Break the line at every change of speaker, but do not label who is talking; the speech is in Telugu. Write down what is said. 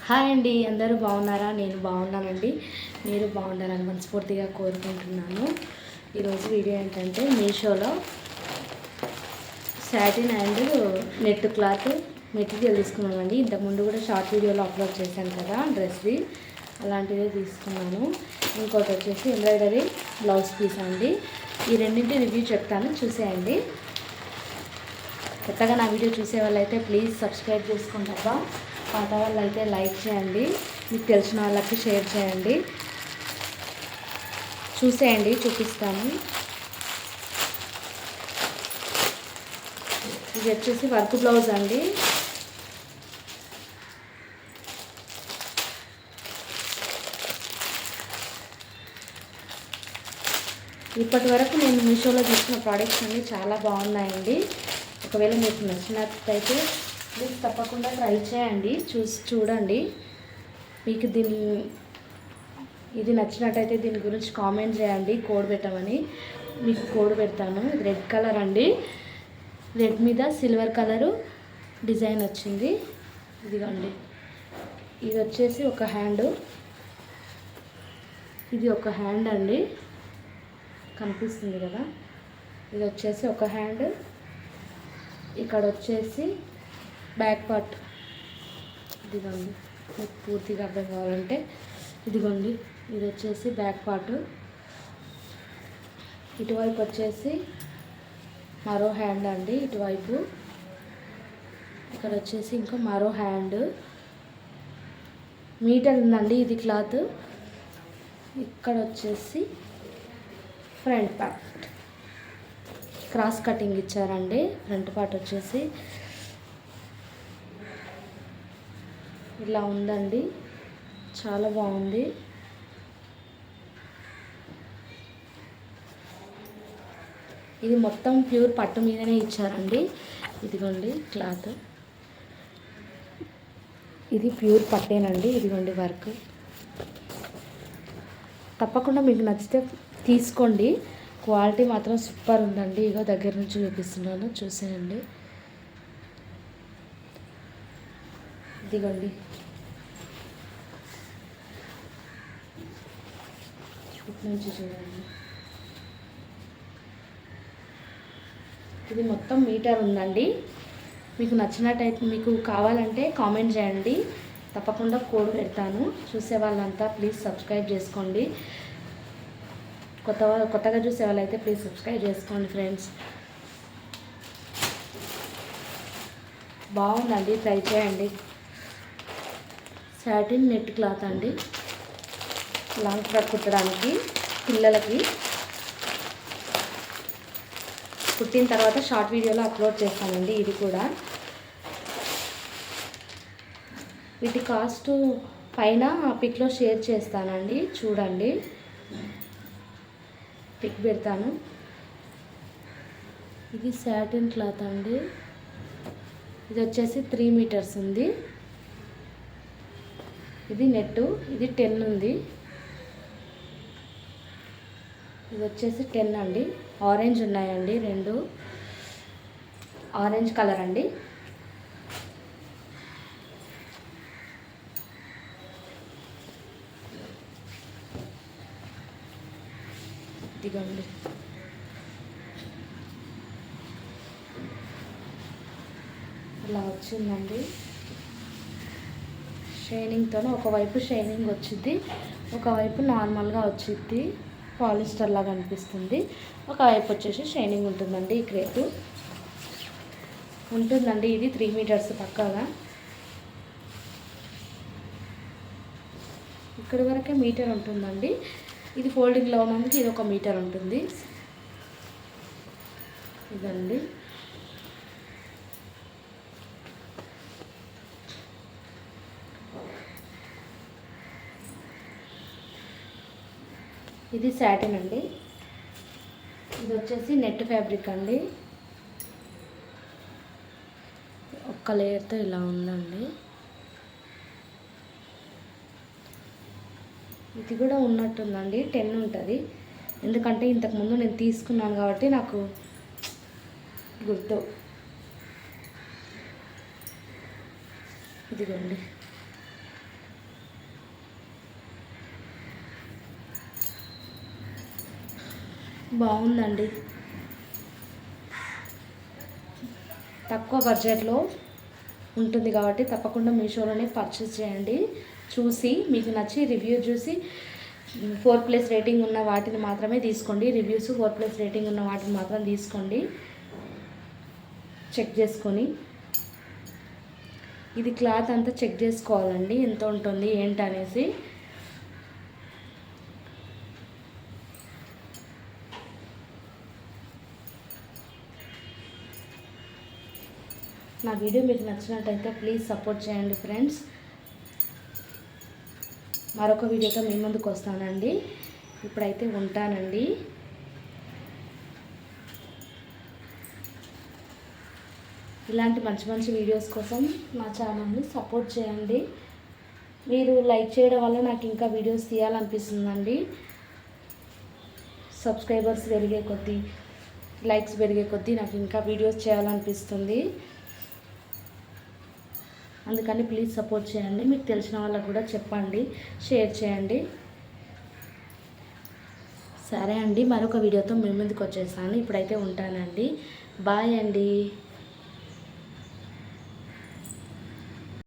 హాయ్ అండి, అందరూ బాగున్నారా? నేను బాగున్నానండి. మీరు బాగుండాలని మనస్ఫూర్తిగా కోరుకుంటున్నాను. ఈరోజు వీడియో ఏంటంటే మీషోలో satin and net cloth material తీసుకున్నామండి. ఇంతకుముందు కూడా షార్ట్ వీడియోలో అప్లోడ్ చేశాను కదా డ్రెస్ది, అలాంటిదే తీసుకున్నాను. ఇంకోటి వచ్చేసి ఎంబ్రాయిడరీ బ్లౌజ్ పీస్ అండి. ఈ రెండింటి రివ్యూ చెప్తాను, చూసేయండి. కొత్తగా నా వీడియో చూసే వాళ్ళైతే ప్లీజ్ సబ్స్క్రైబ్ చేసుకుంటారా, పాత వాళ్ళు అయితే లైక్ చేయండి, మీకు తెలిసిన వాళ్ళకి షేర్ చేయండి. చూసేయండి, చూపిస్తాను. ఇది వచ్చేసి వర్క్ బ్లౌజ్ అండి. ఇప్పటి వరకు నేను మీషోలో తీసుకున్న ప్రోడక్ట్స్ అన్నీ చాలా బాగున్నాయండి. ఒకవేళ మీకు నచ్చినట్టయితే ప్లీజ్ తప్పకుండా ట్రై చేయండి, చూడండి. మీకు ఇది నచ్చినట్టయితే దీని గురించి కామెంట్ చేయండి, కోడ్ పెట్టమని. మీకు కోడ్ పెడతాను. ఇది రెడ్ కలర్ అండి. రెడ్ మీద సిల్వర్ కలరు డిజైన్ వచ్చింది. ఇదిగోండి, ఇది వచ్చేసి ఒక హ్యాండ్. ఇది ఒక హ్యాండ్ అండి, కనిపిస్తుంది కదా. ఇది వచ్చేసి ఒక హ్యాండ్. ఇక్కడ వచ్చేసి బ్యాక్ పార్ట్. ఇదిగోండి, మీకు పూర్తిగా అర్థం కావాలంటే ఇదిగోండి, ఇది వచ్చేసి బ్యాక్ పార్ట్. ఇటువైపు వచ్చేసి మరో హ్యాండ్ అండి, ఇటువైపు. ఇక్కడ వచ్చేసి ఇంకా మరో హ్యాండ్. మీటర్ ఉందండి ఇది క్లాత్. ఇక్కడ వచ్చేసి ఫ్రంట్ పార్ట్ క్రాస్ కటింగ్ ఇచ్చారండి. ఫ్రంట్ పార్ట్ వచ్చేసి ఇలా ఉందండి, చాలా బాగుంది. ఇది మొత్తం ప్యూర్ పట్టు మీదనే ఇచ్చారండి. ఇదిగోండి క్లాత్, ఇది ప్యూర్ పట్టేనండి. ఇదిగోండి వర్క్. తప్పకుండా మీకు నచ్చితే తీసుకోండి, క్వాలిటీ మాత్రం సూపర్ ఉందండి. ఇగో దగ్గర నుంచి చూపిస్తున్నాను, చూసేయండి. ఇదిగోండి, ఇటు నుంచి చూడండి. ఇది మొత్తం మీటర్ ఉందండి. మీకు నచ్చినట్టయితే, మీకు కావాలంటే కామెంట్ చేయండి, తప్పకుండా కోడ్ పెడతాను. చూసే వాళ్ళంతా ప్లీజ్ సబ్స్క్రైబ్ చేసుకోండి. కొత్తగా చూసే వాళ్ళైతే ప్లీజ్ సబ్స్క్రైబ్ చేసుకోండి ఫ్రెండ్స్. బాగుందండి, ట్రై చేయండి. సాటిన్ నెట్ క్లాత్ అండి, లాంగ్ ఫ్రాక్ కుట్టడానికి పిల్లలకి. కుట్టిన తర్వాత షార్ట్ వీడియోలో అప్లోడ్ చేస్తానండి. ఇది కూడా వీటి కాస్ట్ పైన పిక్లో షేర్ చేస్తానండి, చూడండి. పిక్ పెడతాను. ఇది సాటిన్ క్లాత్ అండి. ఇది వచ్చేసి 3 మీటర్స్ ఉంది. ఇది నెట్టు, ఇది 10 ఉంది. ఇది వచ్చేసి 10 అండి. ఆరెంజ్ ఉన్నాయండి, 2 ఆరెంజ్ కలర్ అండి. ఇదిగోండి, ఇలా వచ్చిందండి. షైనింగ్తో ఒకవైపు షైనింగ్ వచ్చింది, ఒకవైపు నార్మల్గా వచ్చింది, పాలిస్టర్ లాగా అనిపిస్తుంది. ఒకవైపు వచ్చేసి షైనింగ్ ఉంటుందండి. ఈ క్రేపు ఉంటుందండి. ఇది 3 మీటర్స్ పక్కాగా. ఇక్కడి వరకే మీటర్ ఉంటుందండి. ఇది ఫోల్డింగ్లో ఉన్నందుకు ఇది 1 మీటర్ ఉంటుంది. ఇదండి, ఇది సాటిన్ అండి. ఇది వచ్చేసి నెట్ ఫ్యాబ్రిక్ అండి. ఒక్క లేయర్తో ఇలా ఉందండి. ఇది కూడా ఉన్నట్టుందండి, 10 ఉంటుంది. ఎందుకంటే ఇంతకుముందు నేను తీసుకున్నాను కాబట్టి నాకు గుర్తు. ఇదిగోండి, బాగుందండి. తక్కువ బడ్జెట్లో ఉంటుంది కాబట్టి తప్పకుండా మీషోలోనే పర్చేస్ చేయండి. చూసి మీకు నచ్చి రివ్యూ చూసి 4+ రేటింగ్ ఉన్న వాటిని మాత్రమే తీసుకోండి. రివ్యూస్ 4+ రేటింగ్ ఉన్న వాటిని మాత్రం తీసుకోండి, చెక్ చేసుకొని. ఇది క్లాత్ అంతా చెక్ చేసుకోవాలండి, ఎంత ఉంటుంది ఏంటనేసి. నా వీడియో మీకు నచ్చినట్టయితే ప్లీజ్ సపోర్ట్ చేయండి ఫ్రెండ్స్. మరొక వీడియోతో మీ ముందుకు వస్తానండి. ఇప్పుడైతే ఉంటానండి. ఇలాంటి మంచి మంచి వీడియోస్ కోసం నా ఛానల్ని సపోర్ట్ చేయండి. మీరు లైక్ చేయడం వల్ల నాకు ఇంకా వీడియోస్ తీయాలనిపిస్తుందండి. సబ్స్క్రైబర్స్ పెరిగే కొద్దీ, లైక్స్ పెరిగే కొద్దీ నాకు ఇంకా వీడియోస్ చేయాలనిపిస్తుంది. అందుకని ప్లీజ్ సపోర్ట్ చేయండి. మీకు తెలిసిన వాళ్ళకు కూడా చెప్పండి, షేర్ చేయండి. సరే అండి, మరొక వీడియోతో మీ ముందుకు వచ్చేసాను. ఇప్పుడైతే ఉంటానండి. బాయ్ అండి.